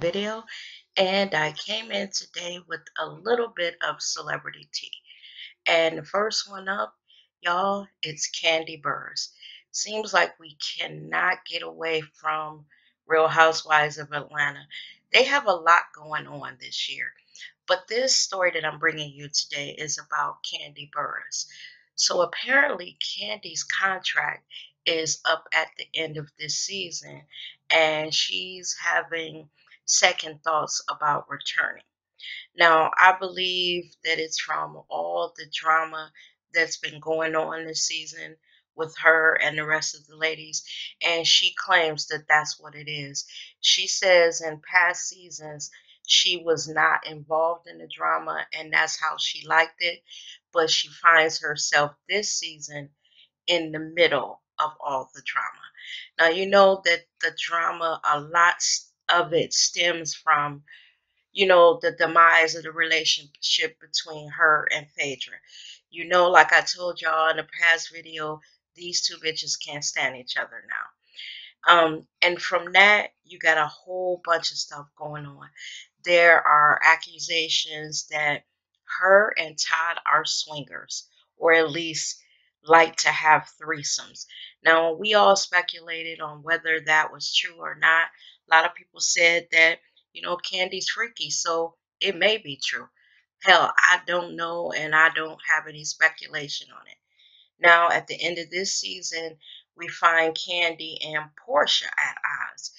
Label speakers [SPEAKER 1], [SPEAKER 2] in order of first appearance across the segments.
[SPEAKER 1] video, and I came in today with a little bit of celebrity tea. And the first one up, y'all, it's Kandi Buress. Seems like we cannot get away from Real Housewives of Atlanta. They have a lot going on this year. But this story that I'm bringing you today is about Kandi Buress. So apparently, Candy's contract is up at the end of this season, and she's having second thoughts about returning. Now, I believe that it's from all the drama that's been going on this season with her and the rest of the ladies, and she claims that that's what it is. She says in past seasons she was not involved in the drama, and that's how she liked it, but she finds herself this season in the middle of all the drama. Now, you know that the drama, a lot of it stems from the demise of the relationship between her and Phaedra. Like I told y'all in the past video, these two bitches can't stand each other now. And from that, you got a whole bunch of stuff going on. There are accusations that her and Todd are swingers, or at least like to have threesomes. Now, we all speculated on whether that was true or not. A lot of people said that, Candy's freaky, so it may be true. Hell, I don't know, and I don't have any speculation on it. Now, at the end of this season, we find Kandi and Portia at odds.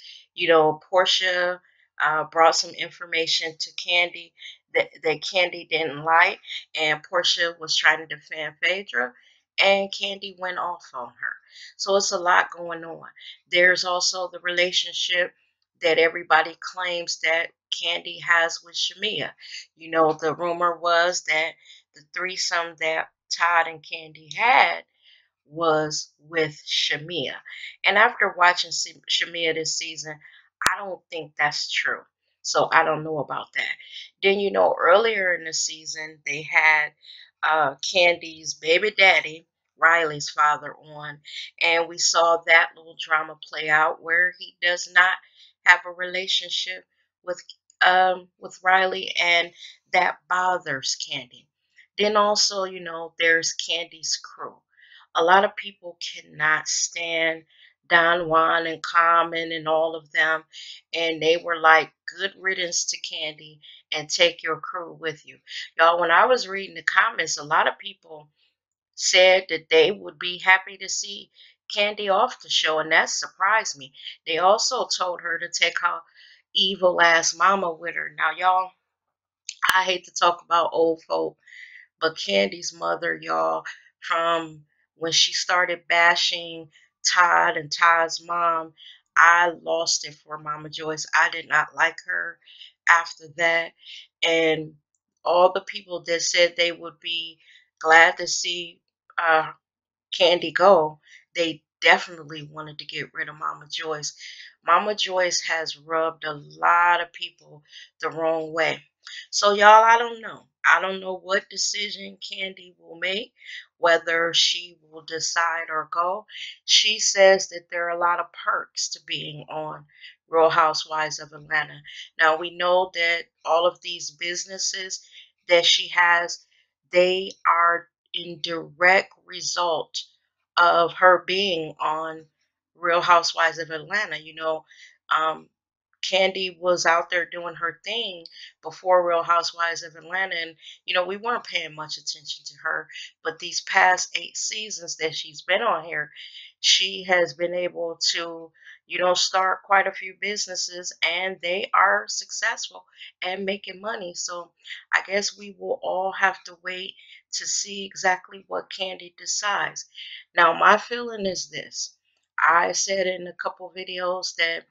[SPEAKER 1] Portia brought some information to Kandi that Kandi didn't like, and Portia was trying to defend Phaedra, and Kandi went off on her. So it's a lot going on. There's also the relationship that everybody claims that Kandi has with Shamia. The rumor was that the threesome that Todd and Kandi had was with Shamia. And after watching Shamia this season, I don't think that's true. So I don't know about that. Then, earlier in the season, they had Candy's baby daddy, Riley's father, on. And we saw that little drama play out where he does not have a relationship with Riley, and that bothers Kandi. Then also, there's Candy's crew. A lot of people cannot stand Don Juan and Common and all of them, and they were like, good riddance to Kandi and take your crew with you. Y'all, when I was reading the comments, a lot of people said that they would be happy to see Kandi off the show, and that surprised me. They also told her to take her evil ass mama with her. Now, y'all, I hate to talk about old folk, but Candy's mother, y'all, from when she started bashing Todd and Todd's mom, I lost it for Mama Joyce. I did not like her after that. And all the people that said they would be glad to see Kandi go, they definitely wanted to get rid of Mama Joyce. Mama Joyce has rubbed a lot of people the wrong way. So, y'all, I don't know. I don't know what decision Kandi will make, whether she will decide or go. She says that there are a lot of perks to being on Real Housewives of Atlanta. Now, we know that all of these businesses that she has, they are in direct result of her being on Real Housewives of Atlanta. Um, Kandi was out there doing her thing before Real Housewives of Atlanta, and we weren't paying much attention to her. But these past 8 seasons that she's been on here, she has been able to, start quite a few businesses, and they are successful and making money. So I guess we will all have to wait to see exactly what Kandi decides. Now, my feeling is this. I said in a couple videos that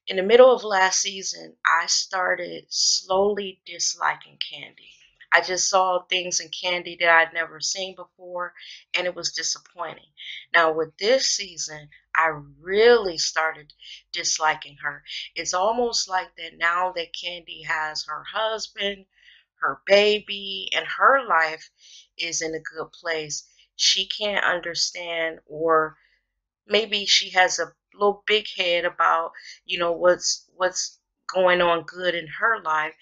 [SPEAKER 1] in the middle of last season, I started slowly disliking Kandi. I just saw things in Kandi that I'd never seen before, and it was disappointing. Now, with this season, I really started disliking her. It's almost like that now that Kandi has her husband, her baby, and her life is in a good place, she can't understand, or maybe she has a little big head about what's going on good in her life,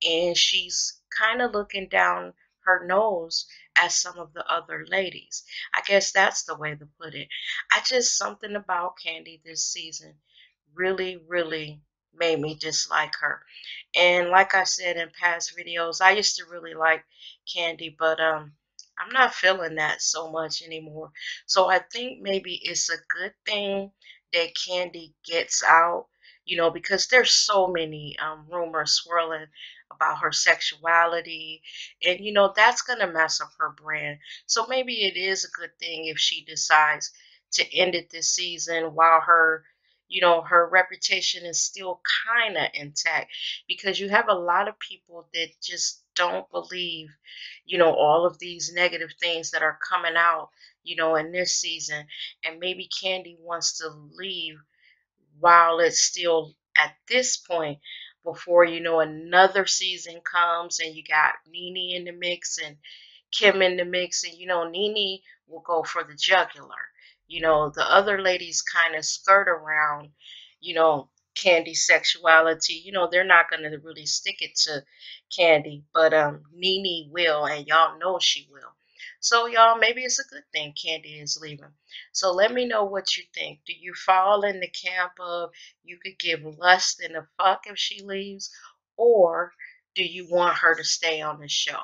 [SPEAKER 1] and she's kind of looking down her nose at some of the other ladies. I guess that's the way to put it. I just something about Kandi this season really made me dislike her. And like I said in past videos, I used to really like Kandi, but I'm not feeling that so much anymore. So I think maybe it's a good thing that Kandi gets out, because there's so many rumors swirling about her sexuality, and that's gonna mess up her brand. So maybe it is a good thing if she decides to end it this season while her reputation is still kind of intact, because you have a lot of people that just don't believe, all of these negative things that are coming out, in this season. And maybe Kandi wants to leave while it's still at this point before, another season comes and you got Nene in the mix and Kim in the mix, and Nene will go for the jugular. The other ladies kind of skirt around, Candy's sexuality. They're not gonna really stick it to Kandi, but Nene will, and y'all know she will. So y'all, maybe it's a good thing Kandi is leaving. So let me know what you think. Do you fall in the camp of you could give less than a fuck if she leaves, or do you want her to stay on the show?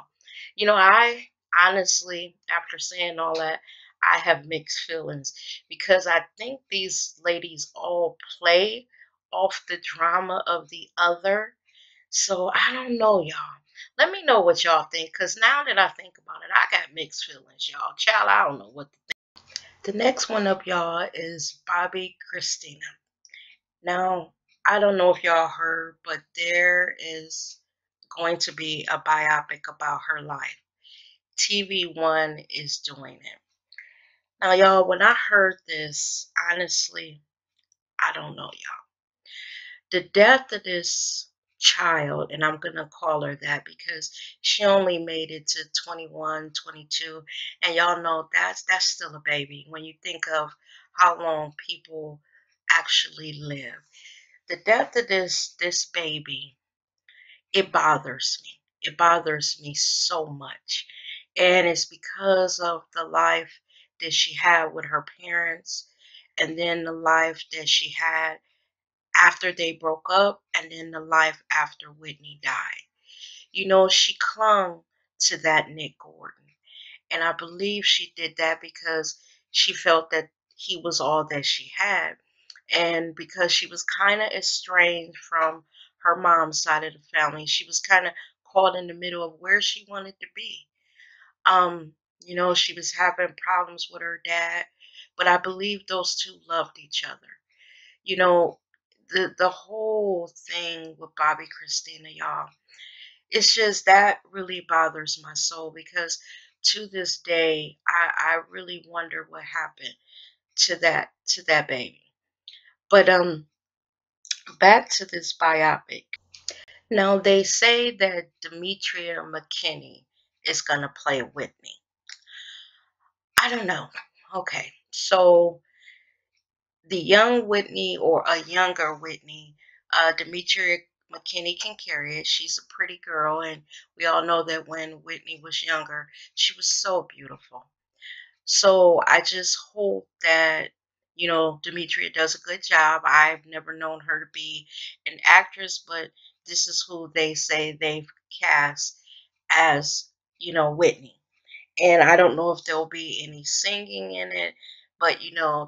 [SPEAKER 1] I honestly, after saying all that, I have mixed feelings, because I think these ladies all play off the drama of the other. So I don't know, y'all. Let me know what y'all think, because now that I think about it, I got mixed feelings, y'all. Child, I don't know what to think. The next one up, y'all, is Bobbi Kristina. Now, I don't know if y'all heard, but there is going to be a biopic about her life. TV One is doing it. Now, y'all, when I heard this, honestly, I don't know, y'all. The death of this child, and I'm going to call her that because she only made it to 21, 22, and y'all know that's still a baby when you think of how long people actually live. The death of this baby, it bothers me. It bothers me so much. And it's because of the life that she had with her parents, and then the life that she had after they broke up, and then the life after Whitney died. She clung to that Nick Gordon. And I believe she did that because she felt that he was all that she had. And because she was kind of estranged from her mom's side of the family, she was kind of caught in the middle of where she wanted to be. She was having problems with her dad, but I believe those two loved each other. You know, the whole thing with Bobbi Kristina, y'all, it's just that really bothers my soul, because to this day I really wonder what happened to that baby. But back to this biopic. Now they say that Demetria McKinney is gonna play Whitney. I don't know. Okay, so the young Whitney or a younger Whitney, Demetria McKinney can carry it. She's a pretty girl, and we all know that when Whitney was younger, she was so beautiful. So I just hope that, Demetria does a good job. I've never known her to be an actress, but this is who they say they've cast as, Whitney. And I don't know if there'll be any singing in it, but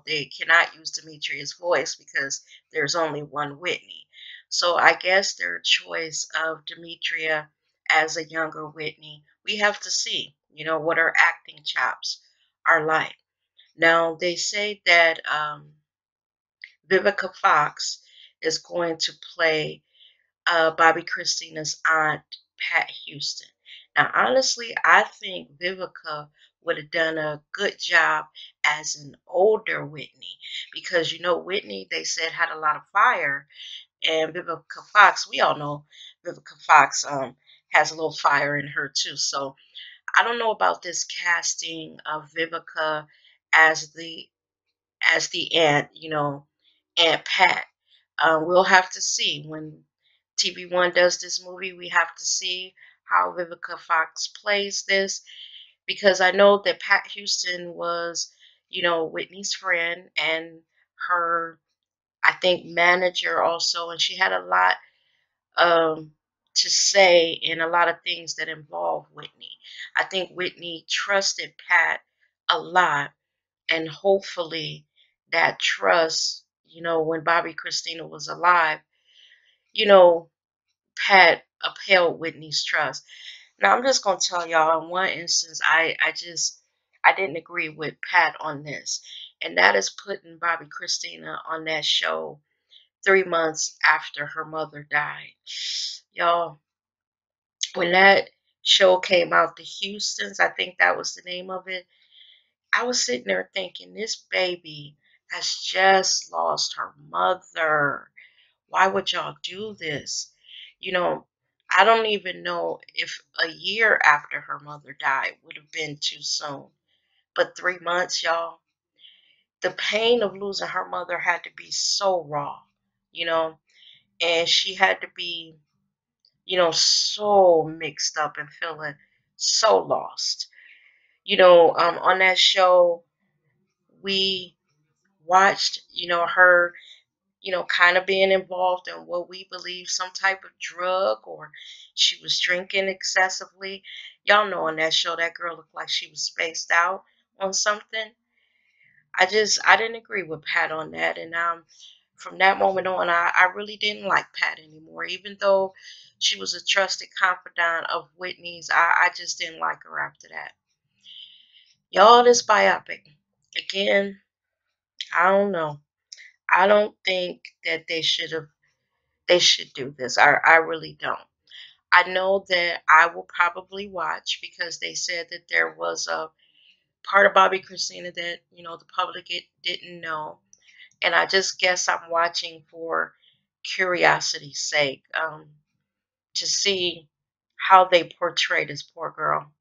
[SPEAKER 1] they cannot use Demetria's voice because there's only one Whitney. So I guess their choice of Demetria as a younger Whitney, we have to see, what her acting chops are like. Now they say that Vivica Fox is going to play Bobbi Kristina's aunt, Pat Houston. Now, honestly, I think Vivica would have done a good job as an older Whitney, because Whitney, they said, had a lot of fire, and Vivica Fox, we all know Vivica Fox has a little fire in her too. So I don't know about this casting of Vivica as the aunt, Aunt Pat. We'll have to see when TV1 does this movie, we have to see how Vivica Fox plays this, because I know that Pat Houston was, Whitney's friend and her, I think, manager also, and she had a lot um, to say in a lot of things that involve Whitney. I think Whitney trusted Pat a lot, and hopefully that trust, when Bobbi Kristina was alive, you know, Pat upheld Whitney's trust. Now I'm just gonna tell y'all in one instance, I didn't agree with Pat on this, and that is putting Bobbi Kristina on that show 3 months after her mother died. Y'all, when that show came out, The Houstons, I think that was the name of it, I was sitting there thinking, this baby has just lost her mother. Why would y'all do this? You know, I don't even know if a year after her mother died would have been too soon. But 3 months, y'all, the pain of losing her mother had to be so raw, you know, and she had to be, so mixed up and feeling so lost. On that show, we watched, her, kind of being involved in what we believe some type of drug, or she was drinking excessively. Y'all know on that show that girl looked like she was spaced out on something. I didn't agree with Pat on that, and from that moment on, I really didn't like Pat anymore. Even though she was a trusted confidant of Whitney's, I just didn't like her after that. Y'all, this biopic, again, I don't know. I don't think that they should do this. I really don't. I know that I will probably watch, because they said that there was a part of Bobbi Kristina that, the public didn't know. And I just guess I'm watching for curiosity's sake, to see how they portray this poor girl.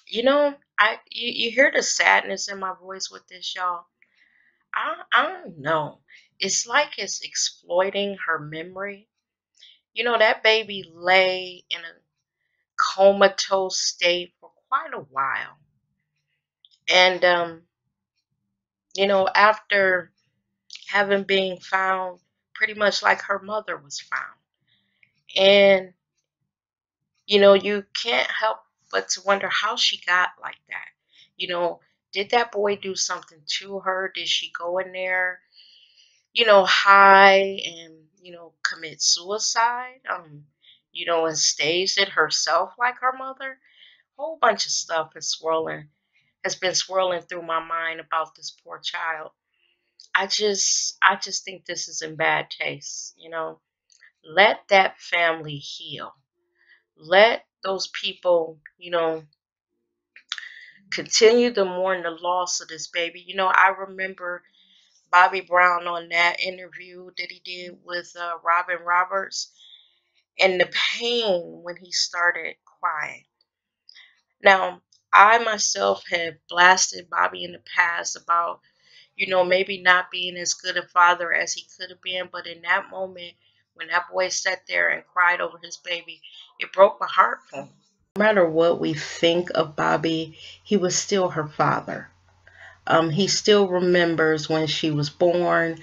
[SPEAKER 1] You hear the sadness in my voice with this, y'all. I don't know. It's like it's exploiting her memory. That baby lay in a comatose state for quite a while. And, after having been found pretty much like her mother was found. And, you can't help but to wonder how she got like that. You know, did that boy do something to her? Did she go in there, high and, commit suicide? And staged it herself like her mother? Whole bunch of stuff has been swirling through my mind about this poor child. I just think this is in bad taste. Let that family heal. Let those people, continue to mourn the loss of this baby. I remember Bobby Brown on that interview that he did with Robin Roberts, and the pain when he started crying. Now, I myself have blasted Bobby in the past about, maybe not being as good a father as he could have been. But in that moment, when that boy sat there and cried over his baby, it broke my heart for him. No matter what we think of Bobby, he was still her father. He still remembers when she was born,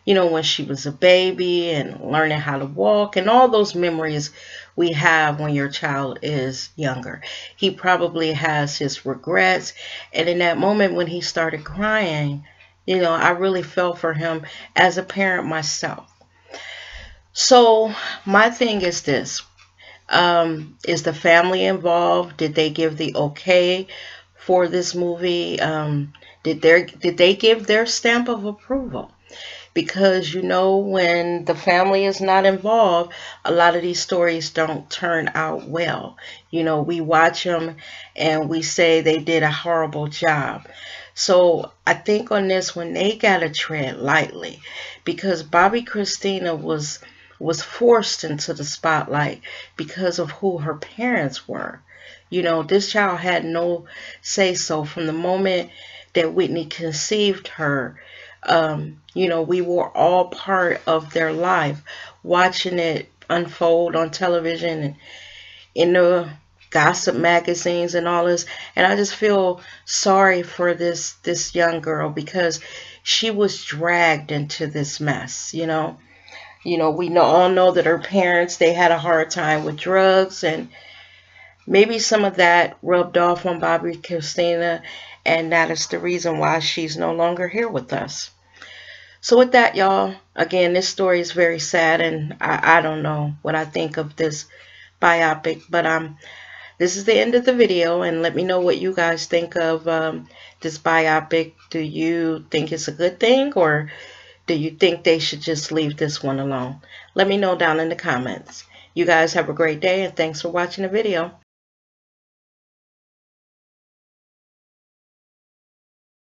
[SPEAKER 1] when she was a baby and learning how to walk, and all those memories we have when your child is younger. He probably has his regrets. And in that moment when he started crying, I really felt for him as a parent myself. So my thing is this. Is the family involved? Did they give the okay for this movie? Did they give their stamp of approval? Because when the family is not involved, a lot of these stories don't turn out well. We watch them and we say they did a horrible job. So I think on this one, they gotta tread lightly, because Bobbi Kristina was forced into the spotlight because of who her parents were. This child had no say so from the moment that Whitney conceived her. We were all part of their life, watching it unfold on television and in the gossip magazines and all this. And I just feel sorry for this young girl because she was dragged into this mess, you know. We all know that her parents, they had a hard time with drugs, and maybe some of that rubbed off on Bobbi Kristina, and that is the reason why she's no longer here with us. So with that, y'all, again, this story is very sad, and I don't know what I think of this biopic, but this is the end of the video, and let me know what you guys think of this biopic. Do you think it's a good thing, or do you think they should just leave this one alone? Let me know down in the comments. You guys have a great day, and thanks for watching the video.